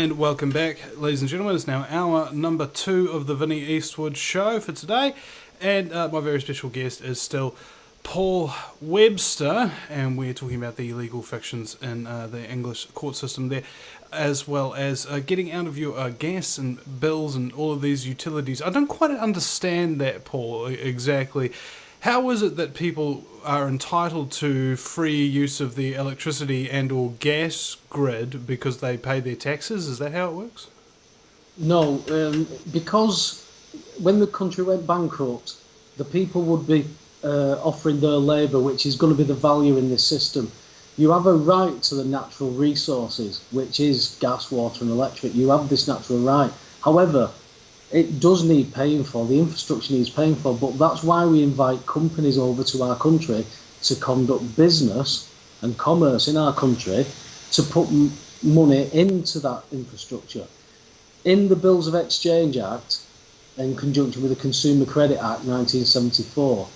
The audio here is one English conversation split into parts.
And welcome back, ladies and gentlemen. It's now hour number 2 of the Vinnie Eastwood show for today. And my very special guest is still Paul Webster, and we're talking about the legal fictions in the English court system there, as well as getting out of your gas and bills and all of these utilities. I don't quite understand that, Paul, exactly. How is it that people are entitled to free use of the electricity and or gas grid because they pay their taxes? Is that how it works? No, because when the country went bankrupt, the people would be offering their labour, which is going to be the value in this system. You have a right to the natural resources, which is gas, water and electric. You have this natural right. However, it does need paying for, the infrastructure needs paying for, but that's why we invite companies over to our country to conduct business and commerce in our country, to put money into that infrastructure. In the Bills of Exchange Act, in conjunction with the Consumer Credit Act 1974,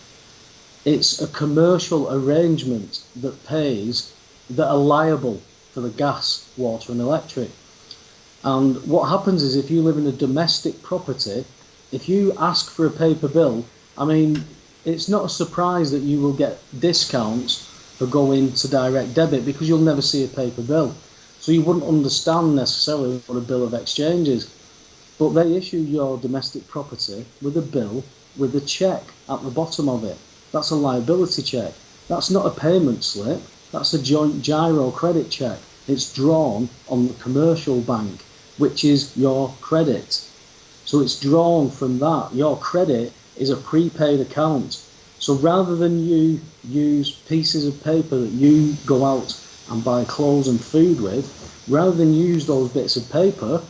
it's a commercial arrangement that pays, that are liable for the gas, water and electric. And what happens is, if you live in a domestic property, if you ask for a paper bill, I mean, it's not a surprise that you will get discounts for going to direct debit, because you'll never see a paper bill. So you wouldn't understand necessarily what a bill of exchange is. But they issue your domestic property with a bill with a cheque at the bottom of it. That's a liability cheque. That's not a payment slip. That's a joint giro credit cheque. It's drawn on the commercial bank, which is your credit. So it's drawn from that. Your credit is a prepaid account. So rather than you use pieces of paper that you go out and buy clothes and food with, rather than use those bits of paper,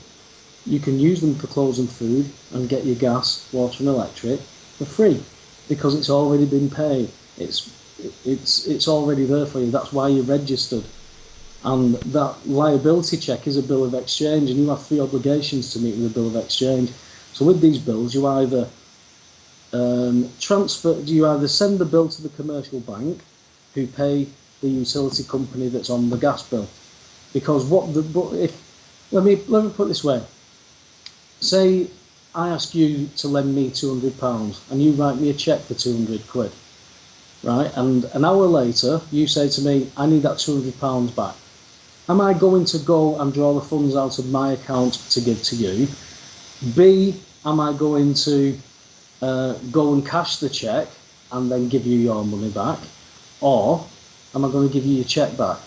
you can use them for clothes and food and get your gas, water and electric for free, because it's already been paid. It's already there for you. That's why you're registered. And that liability check is a bill of exchange, and you have 3 obligations to meet with a bill of exchange. So with these bills, you either send the bill to the commercial bank, who pay the utility company that's on the gas bill. Because let me put it this way. Say I ask you to lend me £200 and you write me a cheque for 200 quid, right? And an hour later, you say to me, I need that £200 back. Am I going to go and draw the funds out of my account to give to you? B, am I going to go and cash the cheque and then give you your money back? Or am I going to give you your cheque back?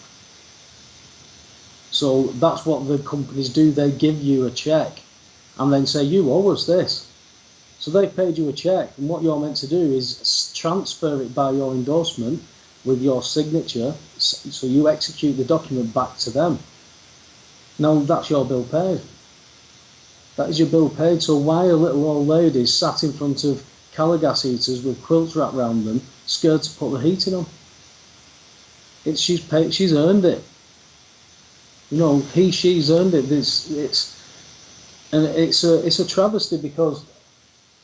So that's what the companies do. They give you a cheque and then say, you owe us this. So they paid you a cheque, and what you're meant to do is transfer it by your endorsement with your signature, so you execute the document back to them. Now that's your bill paid. That is your bill paid. So why are little old ladies sat in front of Calagas heaters with quilts wrapped around them, scared to put the heating on? She's paid. She's earned it. You know, she's earned it. It's a travesty, because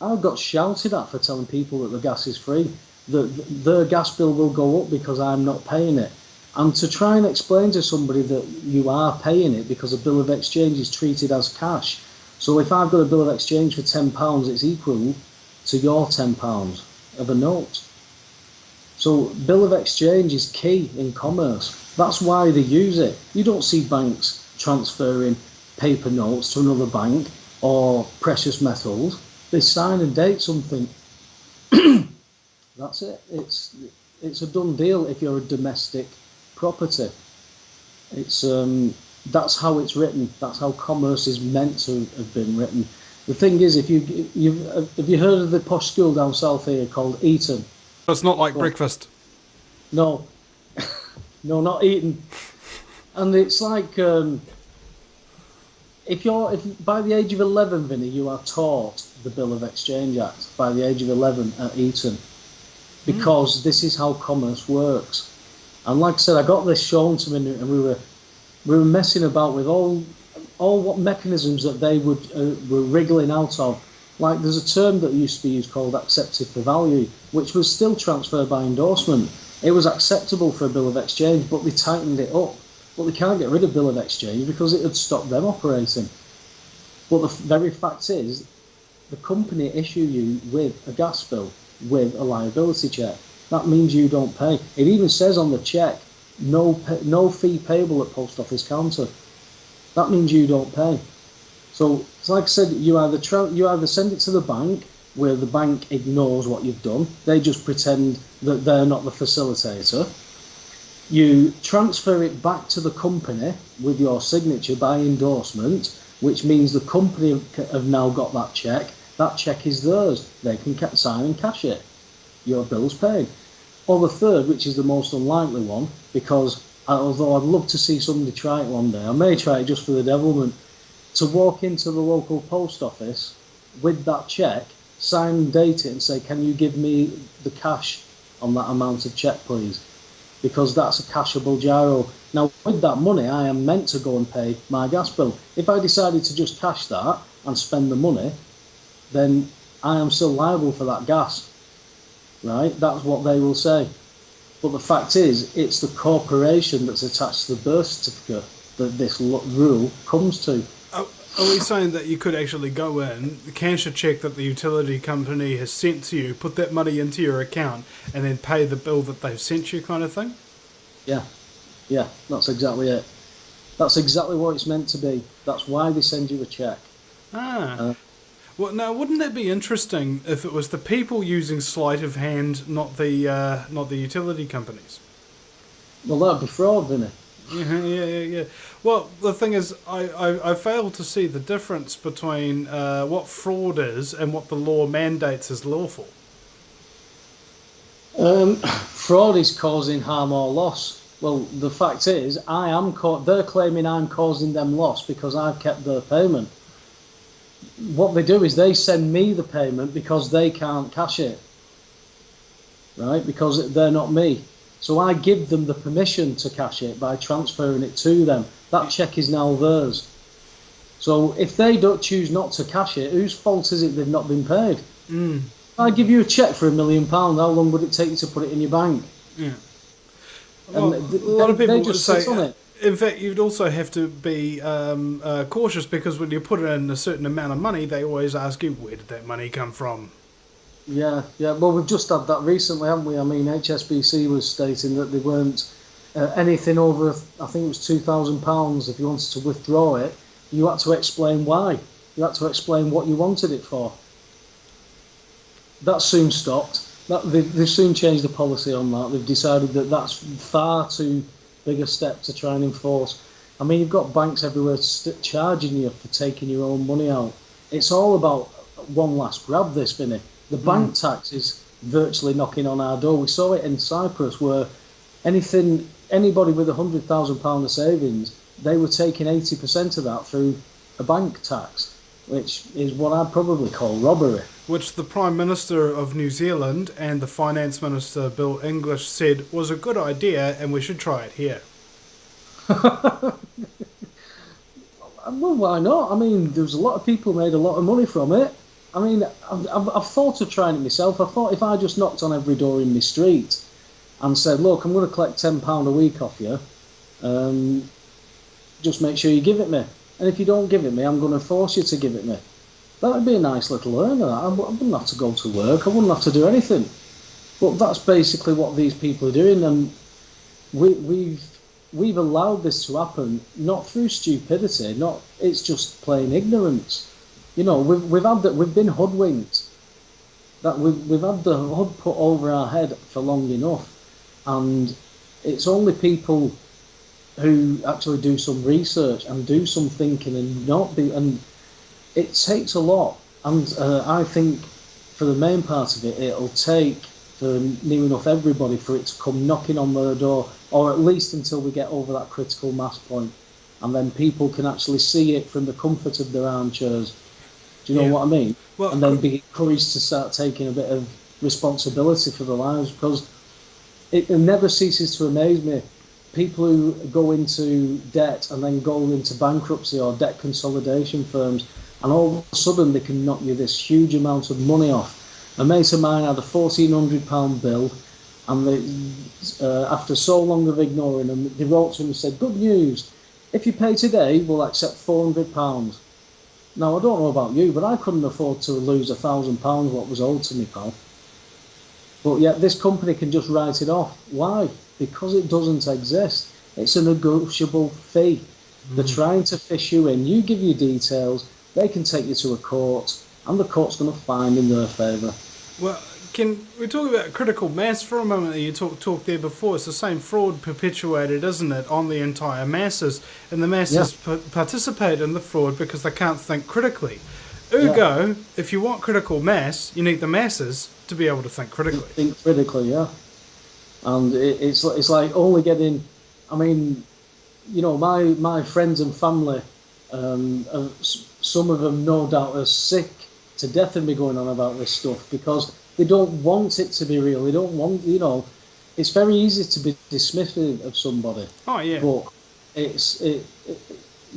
I got shouted at for telling people that the gas is free. Their gas bill will go up because I'm not paying it. And to try and explain to somebody that you are paying it, because a bill of exchange is treated as cash. So if I've got a bill of exchange for £10, it's equal to your £10 of a note. So bill of exchange is key in commerce. That's why they use it. You don't see banks transferring paper notes to another bank or precious metals. They sign and date something. That's it. It's a done deal if you're a domestic property. That's how it's written. That's how commerce is meant to have been written. The thing is, have you heard of the posh school down south here called Eton? It's not like breakfast. No, no, not Eton. And it's like, if by the age of 11, Vinny, you are taught the Bill of Exchange Act by the age of 11 at Eton, because this is how commerce works. And like I said, I got this shown to me, and we were messing about with all what mechanisms that they were wriggling out of. Like, there's a term that used to be used called accepted for value, which was still transferred by endorsement. It was acceptable for a bill of exchange, but they tightened it up. But they can't get rid of bill of exchange because it would stop them operating. But the very fact is, the company issue you with a gas bill with a liability check. That means you don't pay. It even says on the check, no fee payable at post office counter. That means you don't pay. So like I said, you either send it to the bank, where the bank ignores what you've done. They just pretend that they're not the facilitator. You transfer it back to the company with your signature by endorsement, which means the company have now got that check. That check is theirs. They can sign and cash it. Your bill's paid. Or the third, which is the most unlikely one, because although I'd love to see somebody try it one day, I may try it just for the devilment, to walk into the local post office with that check, sign and date it and say, can you give me the cash on that amount of check, please? Because that's a cashable gyro. Now, with that money, I am meant to go and pay my gas bill. If I decided to just cash that and spend the money, then I am still liable for that gas, right? That's what they will say. But the fact is, it's the corporation that's attached to the birth certificate that this rule comes to. Are we saying that you could actually go in, cash a check that the utility company has sent to you, put that money into your account, and then pay the bill that they've sent you, kind of thing? Yeah, that's exactly it. That's exactly what it's meant to be. That's why they send you a check. Well, now, wouldn't that be interesting if it was the people using sleight of hand, not the utility companies? Well, that'd be fraud, wouldn't it? Yeah. Well, the thing is, I fail to see the difference between what fraud is and what the law mandates as lawful. Fraud is causing harm or loss. Well, the fact is, they're claiming I'm causing them loss because I've kept their payment. What they do is they send me the payment because they can't cash it, right? Because they're not me. So I give them the permission to cash it by transferring it to them. That check is now theirs. So if they don't choose not to cash it, whose fault is it they've not been paid? If I give you a check for £1 million, how long would it take you to put it in your bank? Yeah. Well, a lot of people would say, in fact, you'd also have to be cautious, because when you put in a certain amount of money, they always ask you, where did that money come from? Yeah. Well, we've just had that recently, haven't we? I mean, HSBC was stating that they weren't anything over, I think it was £2,000. If you wanted to withdraw it, you had to explain why. You had to explain what you wanted it for. That soon stopped. They've soon changed the policy on that. They've decided that that's far too big a step to try and enforce. I mean, you've got banks everywhere charging you for taking your own money out. It's all about one last grab, this, Vinny. The bank tax is virtually knocking on our door. We saw it in Cyprus, where anybody with £100,000 of savings, they were taking 80% of that through a bank tax, which is what I'd probably call robbery. Which the Prime Minister of New Zealand and the Finance Minister, Bill English, said was a good idea and we should try it here. Well, why not? I mean, there's a lot of people made a lot of money from it. I mean, I've thought of trying it myself. I thought if I just knocked on every door in my street and said, look, I'm going to collect £10 a week off you, just make sure you give it me. And if you don't give it me, I'm going to force you to give it me. That would be a nice little earner. I wouldn't have to go to work. I wouldn't have to do anything. But that's basically what these people are doing. And we've allowed this to happen, not through stupidity. It's just plain ignorance. You know, we've been hoodwinked. That we've had the hood put over our head for long enough, and it's only people who actually do some research and do some thinking and it takes a lot. And I think for the main part of it, it'll take for near enough everybody for it to come knocking on their door, or at least until we get over that critical mass point, and then people can actually see it from the comfort of their armchairs. Do you know what I mean? Well, and then be encouraged to start taking a bit of responsibility for their lives, because it never ceases to amaze me. People who go into debt and then go into bankruptcy or debt consolidation firms, and all of a sudden they can knock you this huge amount of money off. A mate of mine had a £1,400 bill And after so long of ignoring them, they wrote to him and said, "Good news, if you pay today, we'll accept £400. Now, I don't know about you, but I couldn't afford to lose £1,000 what was owed to me, pal. But yet this company can just write it off. Why? Because it doesn't exist. It's a negotiable fee. They're trying to fish you in. You give your details, they can take you to a court, and the court's going to find in their favour." Well, can we talk about critical mass for a moment? You talked there before. It's the same fraud perpetuated, isn't it, on the entire masses, and the masses participate in the fraud because they can't think critically. Ergo, if you want critical mass, you need the masses to be able to think critically. Think critically, yeah. And it's like only getting. I mean, you know, my friends and family, some of them no doubt are sick to death of me going on about this stuff because they don't want it to be real. They don't want, you know, it's very easy to be dismissive of somebody. Oh, yeah. But it's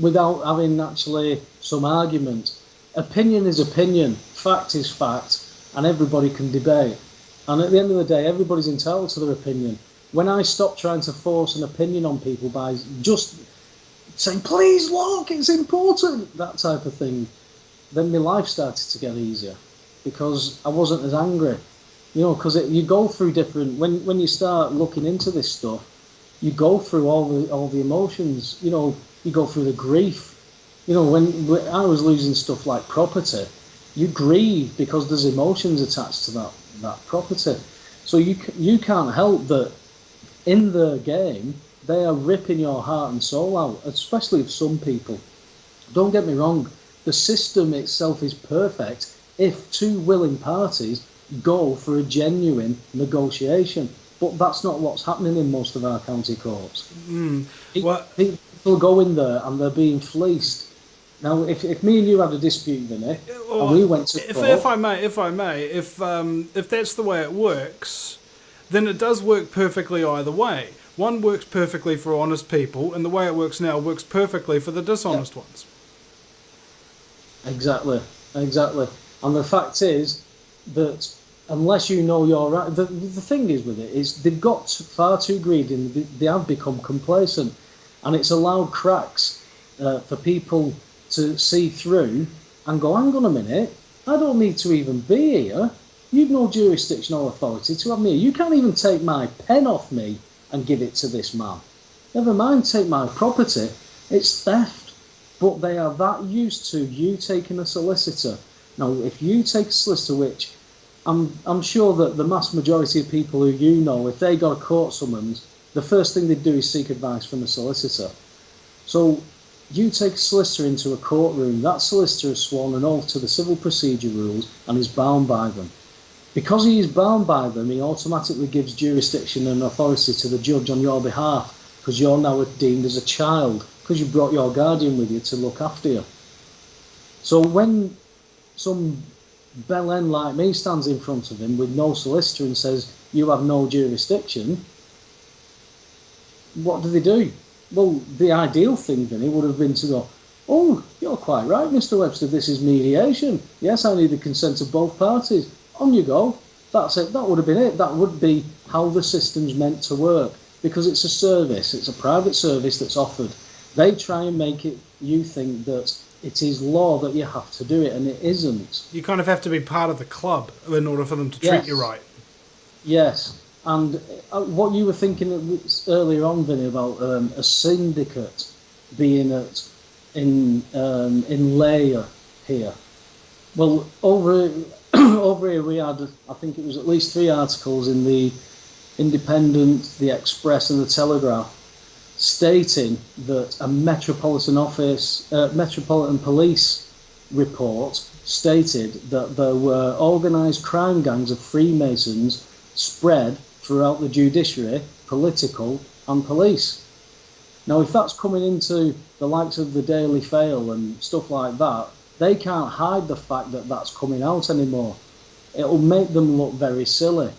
without having actually some argument. Opinion is opinion, fact is fact, and everybody can debate. And at the end of the day, everybody's entitled to their opinion. When I stopped trying to force an opinion on people by just saying, "Please look, it's important," that type of thing, then my life started to get easier because I wasn't as angry. You know, because you go through different, when you start looking into this stuff, you go through all the emotions. You know, you go through the grief. You know, when I was losing stuff like property, you grieve because there's emotions attached to that property. So you can't help that in the game, they are ripping your heart and soul out, especially of some people. Don't get me wrong, the system itself is perfect if two willing parties go for a genuine negotiation. But that's not what's happening in most of our county courts. People go in there and they're being fleeced. Now, if me and you had a dispute, Vinny, and we went to court... If I may, if that's the way it works, then it does work perfectly either way. One works perfectly for honest people, and the way it works now works perfectly for the dishonest ones. Exactly. And the fact is that unless you know you're right, the thing is with it is they've got far too greedy and they have become complacent, and it's allowed cracks for people to see through and go, "Hang on a minute, I don't need to even be here. You've no jurisdiction or authority to have me. You can't even take my pen off me and give it to this man. Never mind take my property. It's theft." But they are that used to you taking a solicitor. Now, if you take a solicitor, which I'm sure that the mass majority of people who you know, if they got a court summons, the first thing they'd do is seek advice from a solicitor. So you take a solicitor into a courtroom, that solicitor has sworn an oath to the civil procedure rules and is bound by them. Because he is bound by them, he automatically gives jurisdiction and authority to the judge on your behalf, because you're now deemed as a child, because you brought your guardian with you to look after you. So when some bellend like me stands in front of him with no solicitor and says, "You have no jurisdiction," what do? Well, the ideal thing, Vinny, would have been to go, "Oh, you're quite right, Mr. Webster, this is mediation. Yes, I need the consent of both parties. On you go." That's it. That would have been it. That would be how the system's meant to work, because it's a service. It's a private service that's offered. They try and make it, you think that it is law that you have to do it, and it isn't. You kind of have to be part of the club in order for them to treat you right. Yes. And what you were thinking earlier on, Vinny, about a syndicate being in layer here. Well, over here we had, I think it was at least 3 articles in the Independent, the Express and the Telegraph stating that a Metropolitan Police report stated that there were organised crime gangs of Freemasons spread throughout the judiciary, political and police. Now, if that's coming into the likes of the Daily Fail and stuff like that, they can't hide the fact that that's coming out anymore. It'll make them look very silly.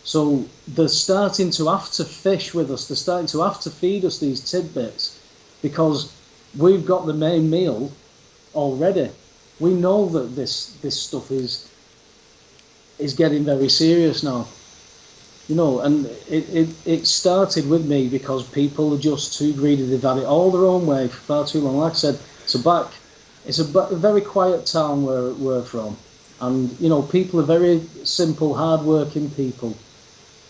So they're starting to have to fish with us. They're starting to have to feed us these tidbits because we've got the main meal already. We know that this stuff is getting very serious now. You know, and it started with me because people are just too greedy. They've had it all their own way for far too long. Like I said, it's a very quiet town where we're from, and you know, people are very simple, hard-working people,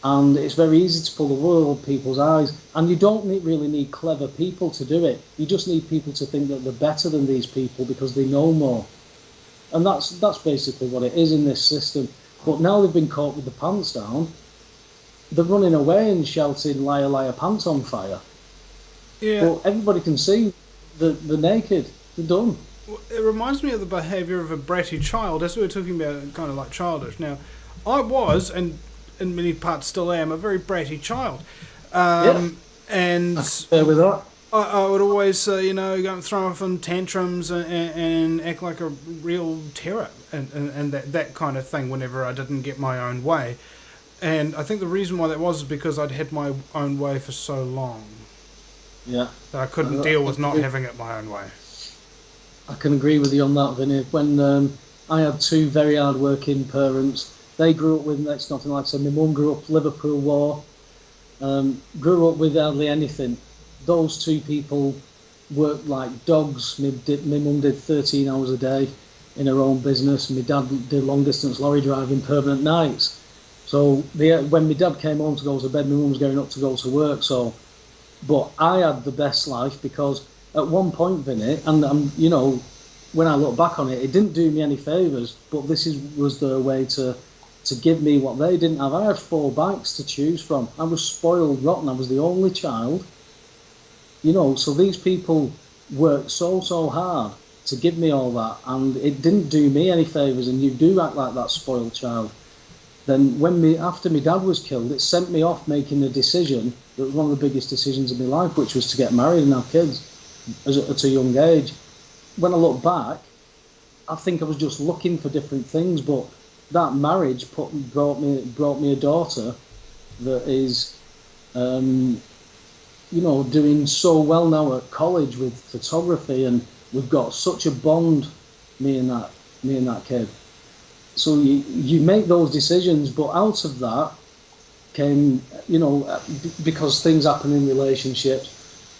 and it's very easy to pull the wool over people's eyes. And you don't really need clever people to do it. You just need people to think that they're better than these people because they know more, and that's basically what it is in this system. But now they've been caught with the pants down. They're running away and shouting, liar, liar, pants on fire. Yeah. But everybody can see that they're naked. They're done. It reminds me of the behaviour of a bratty child, as we were talking about, kind of like childish. Now, I was, and in many parts still am, a very bratty child. And I compare with that. I would always, go and throw off in tantrums and act like a real terror and that kind of thing whenever I didn't get my own way. And I think the reason why that was because I'd had my own way for so long. Yeah. That I couldn't deal with not having it my own way. I can agree with you on that, Vinny. When I had two very hard-working parents, they grew up with, that's nothing like I said, my mum grew up Liverpool War, grew up with hardly anything. Those two people worked like dogs. My mum did 13 hours a day in her own business. My dad did long-distance lorry driving permanent nights. So when my dad came home to go to bed, my mum was going up to go to work. But I had the best life because at one point, Vinny, and when I look back on it, it didn't do me any favours. But this was their way to give me what they didn't have. I had 4 bikes to choose from. I was spoiled rotten. I was the only child. So these people worked so hard to give me all that, and it didn't do me any favours. And you do act like that spoiled child. Then after my dad was killed, it sent me off making a decision that was one of the biggest decisions of my life, which was to get married and have kids at a young age. When I look back, I think I was just looking for different things, but that marriage brought me a daughter that is, doing so well now at college with photography, and we've got such a bond, me and that kid. So you make those decisions, but out of that came, because things happen in relationships.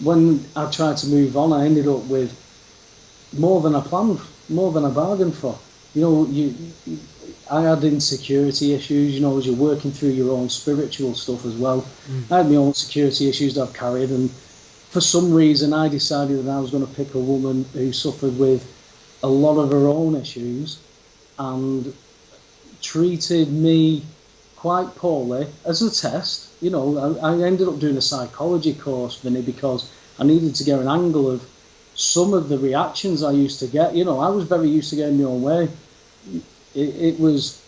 When I tried to move on, I ended up with more than I planned, more than I bargained for. I had insecurity issues, as you're working through your own spiritual stuff as well. I had my own security issues that I've carried, and for some reason I decided that I was going to pick a woman who suffered with a lot of her own issues and treated me quite poorly as a test. I ended up doing a psychology course, Vinny, because I needed to get an angle of some of the reactions I used to get. I was very used to getting my own way. It was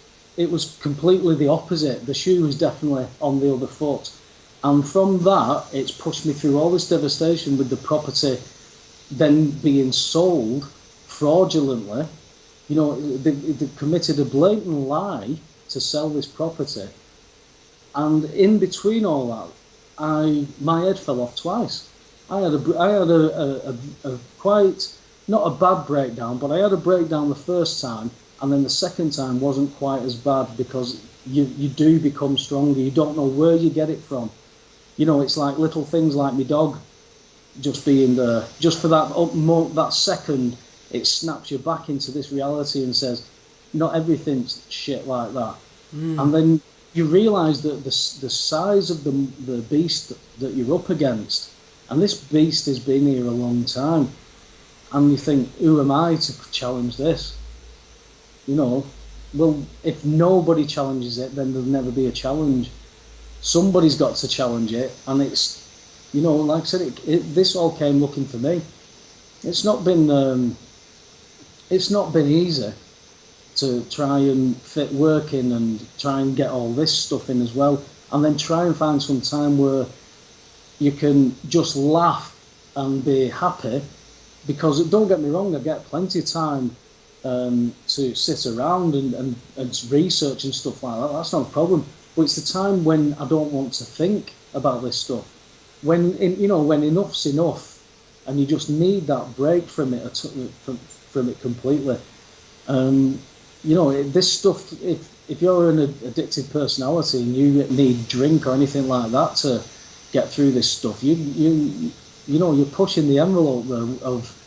completely the opposite. The shoe was definitely on the other foot. And from that, it's pushed me through all this devastation with the property then being sold fraudulently. They committed a blatant lie to sell this property. And in between all that, my head fell off twice. I had a quite, not a bad breakdown, but I had a breakdown the first time, and then the second time wasn't quite as bad because you do become stronger. You don't know where you get it from. It's like little things like my dog just being there. Just for that second, it snaps you back into this reality and says, not everything's shit like that. And then you realise that the size of the beast that you're up against, and this beast has been here a long time, and you think, who am I to challenge this? Well, if nobody challenges it, then there'll never be a challenge. Somebody's got to challenge it, and it's, like I said, this all came looking for me. It's not been easy to try and fit work in and try and get all this stuff in as well, and then try and find some time where you can just laugh and be happy, because don't get me wrong, I get plenty of time to sit around and research and stuff like that. That's not a problem. But it's the time when I don't want to think about this stuff. When enough's enough, and you just need that break from it completely. you know, this stuff, if you're an addicted personality and you need drink or anything like that to get through this stuff, you know, you're pushing the envelope of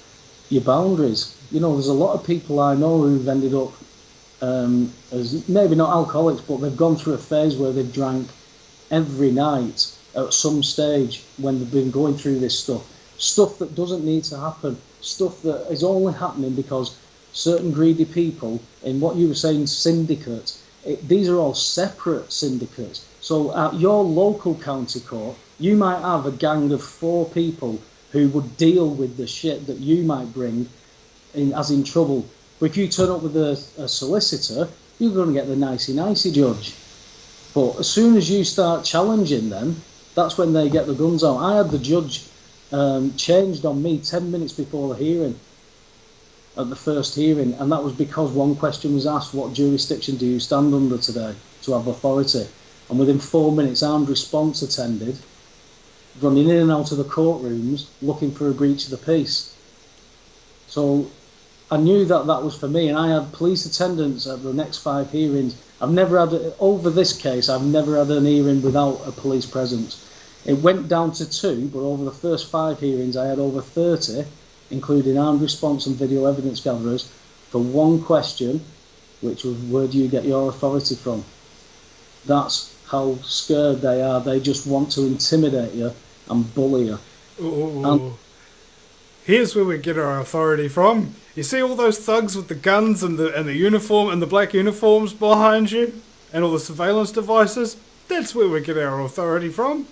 your boundaries. You know, there's a lot of people I know who've ended up as maybe not alcoholics, but they've gone through a phase where they've drank every night at some stage when they've been going through this stuff that doesn't need to happen, stuff that is only happening because certain greedy people, in what you were saying, syndicates, these are all separate syndicates. So at your local county court, you might have a gang of 4 people who would deal with the shit that you might bring as in trouble. But if you turn up with a solicitor, you're going to get the nicey-nicey judge. But as soon as you start challenging them, that's when they get the guns out. I had the judge changed on me 10 minutes before the hearing, at the first hearing, and that was because one question was asked: what jurisdiction do you stand under today to have authority? And within 4 minutes, armed response attended, running in and out of the courtrooms looking for a breach of the peace. So I knew that was for me, and I had police attendants at the next 5 hearings. I've never had, over this case, I've never had an hearing without a police presence. It went down to 2, but over the first 5 hearings I had over 30, including armed response and video evidence gatherers, for one question, which was, where do you get your authority from? That's how scared they are. They just want to intimidate you and bully you. Ooh. Here's where we get our authority from. You see all those thugs with the guns and the uniform and the black uniforms behind you, and all the surveillance devices? That's where we get our authority from.